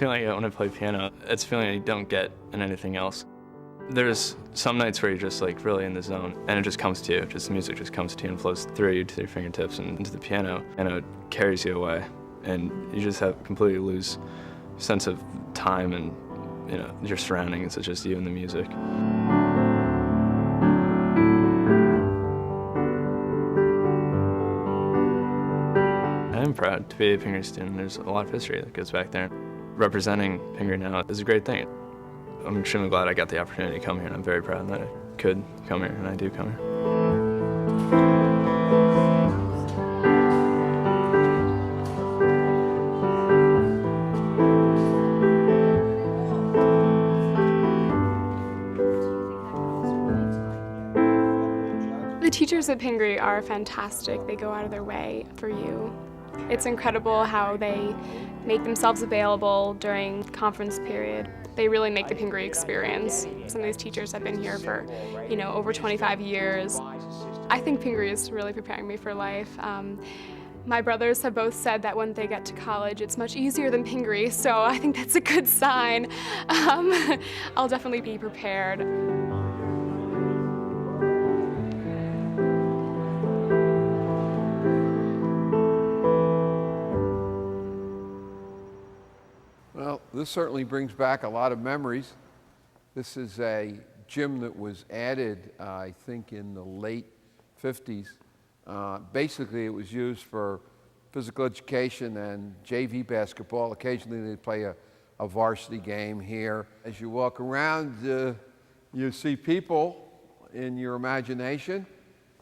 feeling I get when I play piano. It's a feeling I don't get in anything else. There's some nights where you're just like really in the zone and it just comes to you. Just the music just comes to you and flows through you to your fingertips and into the piano, and it carries you away. And you just completely lose sense of time and your surroundings. It's just you and the music. I'm proud to be a Pingry student. There's a lot of history that goes back there. Representing Pingry now is a great thing. I'm extremely glad I got the opportunity to come here, and I'm very proud that I could come here, and I do come here. The teachers at Pingry are fantastic. They go out of their way for you. It's incredible how they make themselves available during conference period. They really make the Pingry experience. Some of these teachers have been here for, over 25 years. I think Pingry is really preparing me for life. My brothers have both said that when they get to college, it's much easier than Pingry, so I think that's a good sign. I'll definitely be prepared. Well, this certainly brings back a lot of memories. This is a gym that was added, I think, in the late 50s. Basically, it was used for physical education and JV basketball. Occasionally, they'd play a varsity game here. As you walk around, you see people in your imagination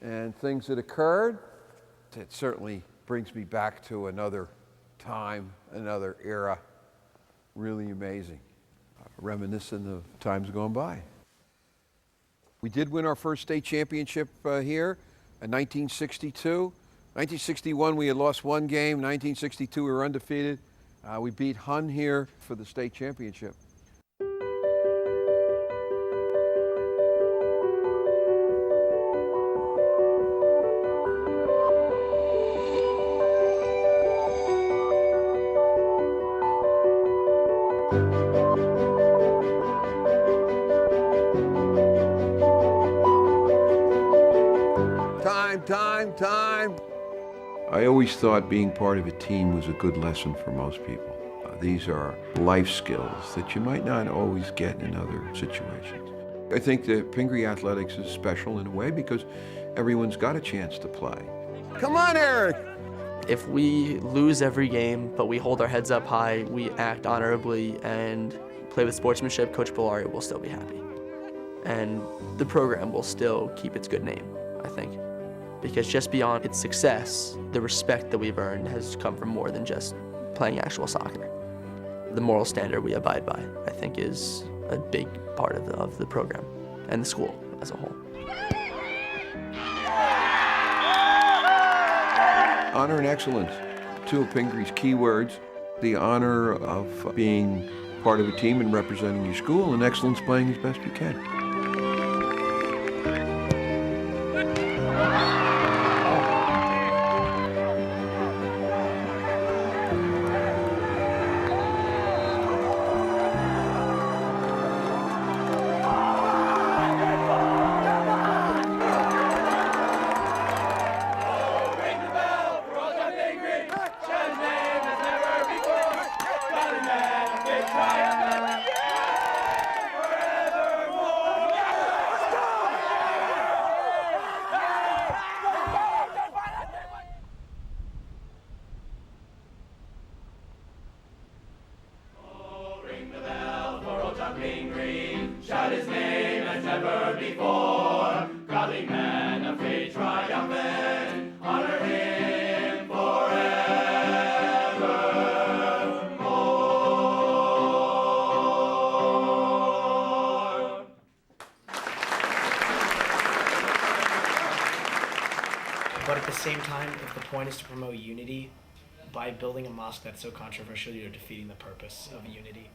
and things that occurred. It certainly brings me back to another time, another era. Really amazing, reminiscent of times gone by. We did win our first state championship here in 1962. 1961 we had lost one game. 1962 we were undefeated. We beat Hun here for the state championship. Time. I always thought being part of a team was a good lesson for most people. These are life skills that you might not always get in other situations. I think that Pingry athletics is special in a way because everyone's got a chance to play. Come on, Eric! If we lose every game, but we hold our heads up high, we act honorably and play with sportsmanship, Coach Bellari will still be happy. And the program will still keep its good name, I think. Because just beyond its success, the respect that we've earned has come from more than just playing actual soccer. The moral standard we abide by, I think, is a big part of the program and the school as a whole. Honor and excellence, two of Pingry's key words. The honor of being part of a team and representing your school, and excellence playing as best you can. Pingry, shout his name as never before. Godly man of faith triumphant, honor him forevermore. But at the same time, if the point is to promote unity, by building a mosque that's so controversial, you're defeating the purpose of unity.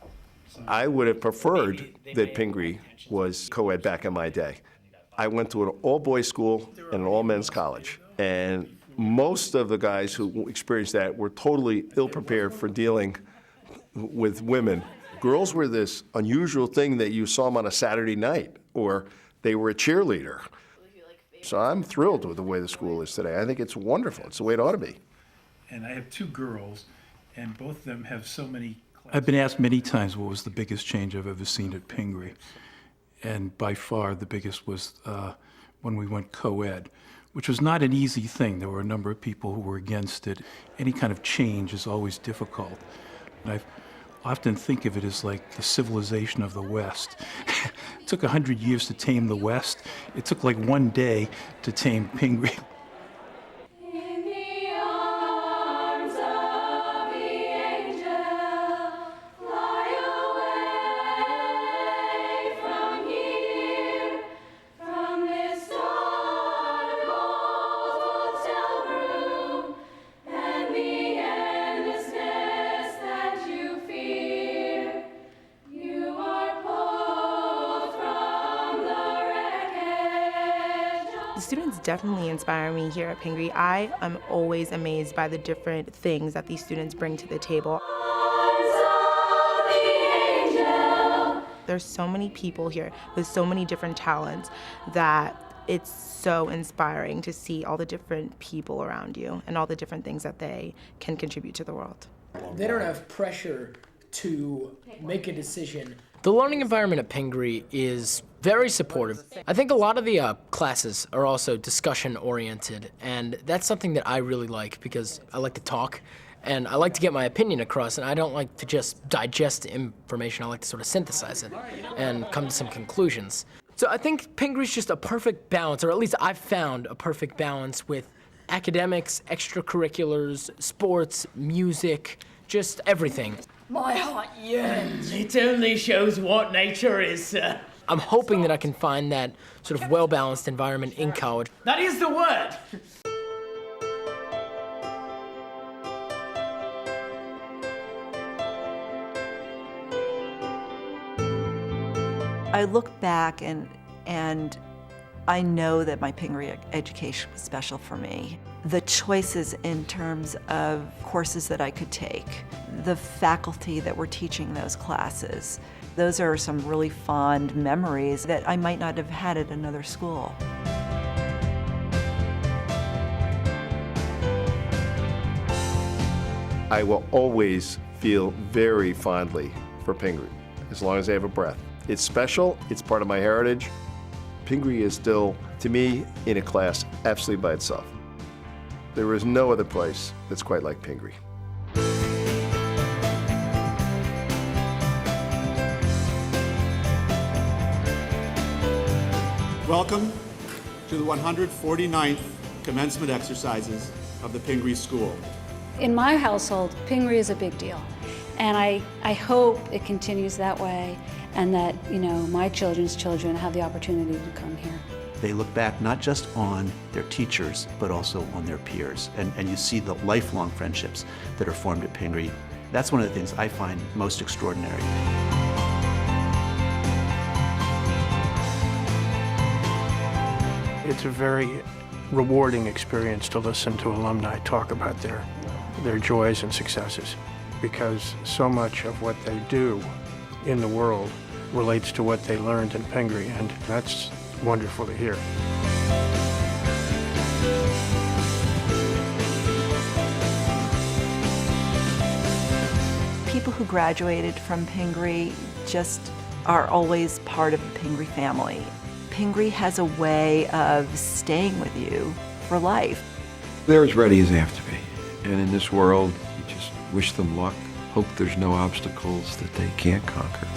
I would have preferred that Pingry was co-ed back in my day. I went to an all-boys school and an all-men's college, and most of the guys who experienced that were totally ill-prepared for dealing with women. Girls were this unusual thing that you saw them on a Saturday night, or they were a cheerleader. So I'm thrilled with the way the school is today. I think it's wonderful. It's the way it ought to be. And I have two girls, and both of them have so many classes. I've been asked many times what was the biggest change I've ever seen at Pingry. And by far the biggest was when we went co-ed, which was not an easy thing. There were a number of people who were against it. Any kind of change is always difficult. And I often think of it as like the civilization of the West. It took 100 years to tame the West. It took like one day to tame Pingry. The students definitely inspire me here at Pingry. I am always amazed by the different things that these students bring to the table. There's so many people here with so many different talents that it's so inspiring to see all the different people around you and all the different things that they can contribute to the world. They don't have pressure to make a decision. The learning environment at Pingry is very supportive. I think a lot of the classes are also discussion-oriented, and that's something that I really like because I like to talk, and I like to get my opinion across, and I don't like to just digest information. I like to sort of synthesize it and come to some conclusions. So I think Pingry's just a perfect balance, or at least I've found a perfect balance with academics, extracurriculars, sports, music, just everything. My heart yearns. It only shows what nature is, sir. I'm hoping that I can find that sort of well-balanced environment in college. That is the word. I look back and I know that my Pingry education was special for me. The choices in terms of courses that I could take, the faculty that were teaching those classes, those are some really fond memories that I might not have had at another school. I will always feel very fondly for Pingry, as long as I have a breath. It's special, it's part of my heritage. Pingry is still, to me, in a class absolutely by itself. There is no other place that's quite like Pingry. Welcome to the 149th commencement exercises of the Pingry School. In my household, Pingry is a big deal, and I hope it continues that way, and that, you know, my children's children have the opportunity to come here. They look back not just on their teachers, but also on their peers, and you see the lifelong friendships that are formed at Pingry. That's one of the things I find most extraordinary. It's a very rewarding experience to listen to alumni talk about their joys and successes, because so much of what they do in the world relates to what they learned in Pingry, and that's wonderful to hear. People who graduated from Pingry just are always part of the Pingry family. Pingry has a way of staying with you for life. They're as ready as they have to be. And in this world, you just wish them luck, hope there's no obstacles that they can't conquer.